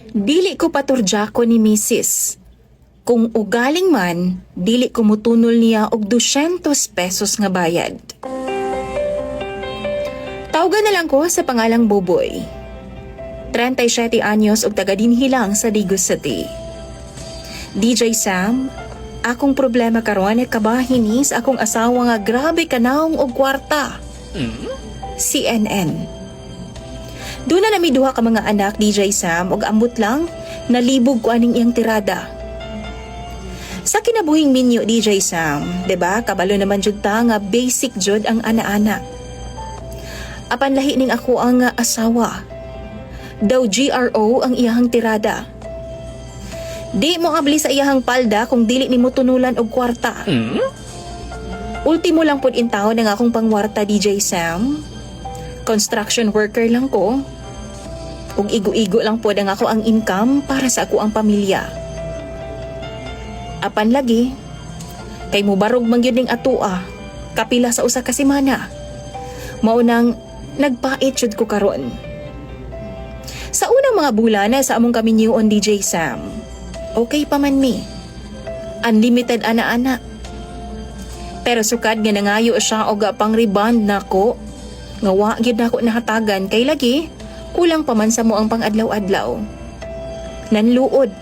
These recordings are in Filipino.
Dili ko paturdyako ni Mrs. Kung ugaling man, dili ko mutunol niya og 200 pesos nga bayad. Tawagan na lang ko sa pangalang Boboy. 37 anyos og taga dinhi lang sa Digos City. DJ Sam, akong problema karon ay kabahin ni sa akong asawa nga grabe kanaong og kwarta. CNN. Doon na nami duha ka mga anak, DJ Sam, og ambot lang, nalibog ko aning iyang tirada. Sa kinabuhing minyo, DJ Sam, diba, kabalo naman jud ta nga basic jud ang ana-ana. Apan lahi ning ako ang asawa. Daw GRO ang iyahang tirada. Di mo abli sa iyahang palda kung dili nimo tunulan og kwarta. Ultimo lang pud intaw ng akong pangwarta, DJ Sam. Construction worker lang ko. Ug igo-igo lang po ang ako ang income para sa ako ang pamilya. Apan lagi, kay mubarog man gyud ning atua, kapila sa usa ka semana. Maunang nagpait jud ko karon. Sa unang mga bulan sa among kami on DJ Sam, okay pa man mi. Unlimited ana-ana. Pero sukad nga nangayo siya og pang rebond nako. Nga wa gyud nako nahatagan kay lagi kulang pa man sa mo ang pang-adlaw-adlaw. Nanluod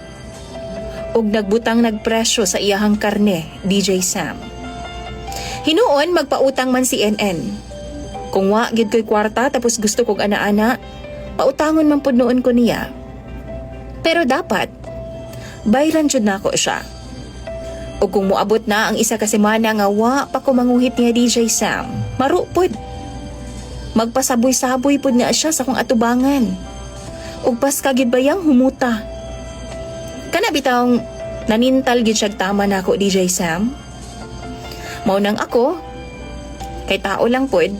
og nagbutang nagpresyo sa iyahang karne, DJ Sam. Hinuon magpautang man si NN. Kung wa gyud ko'y kwarta tapos gusto kog ana-ana, pautangon man pud noon ko niya. Pero dapat bayran jud nako siya. O kung moabot na ang isa ka semana nga wa pa ko manguhit niya, DJ Sam, marupod. Magpasaboy-saboy pud na siya sa kong atubangan. Ug pas kagid bayang humuta. Kana bitawng nanintal gid siya tama nako, DJ Sam. Mao nang ako kay tao lang pud.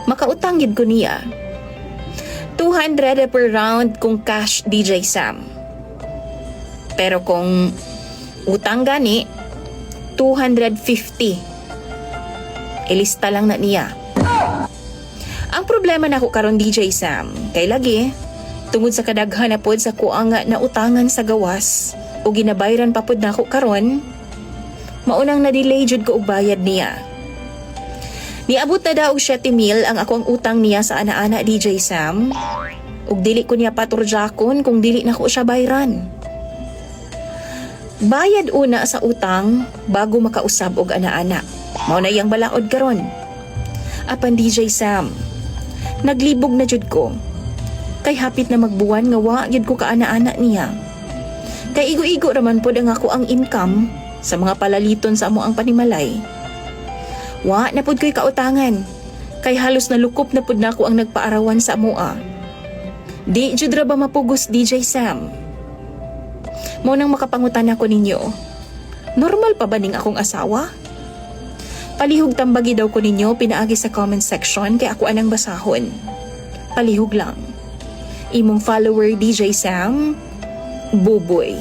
Makautang gid ko niya. 200 per round kung cash, DJ Sam. Pero kung utang gani 250. Ilista lang na niya. Ang problema nako karon, DJ Sam, kay lagi tungod sa kadaghan na pod sa kuang na utangan sa gawas o ginabayran pa pod nako karon, maunang na-delay jud ko og bayad niya. Niabot na daw og 7,000 ang akong utang niya sa ana-ana, DJ Sam, ug dili ko niya paturjakon kung dili nako siya bayran. Bayad una sa utang bago makausab og ana-ana. Mao na iyang balaod karon. Apan DJ Sam, naglibog na jud ko. Kay hapit na magbuwan nga wa gyud ko kaana-ana niya. Kay igo-igo raman pod ang ako ang income sa mga palaliton sa amo ang panimalay. Wa na pod ko'y kautangan. Kay halos nalukop na pod nako ang nagpaarawan sa amoa. Di jud ra ba mapugos, DJ Sam? Mao nang makapangutan ako ninyo. Normal pa ba ning akong asawa? Palihog tambagi daw ko ninyo pinaagi sa comment section kay ako anang basahon. Palihog lang. Imong follower, DJ Sam, Boboy.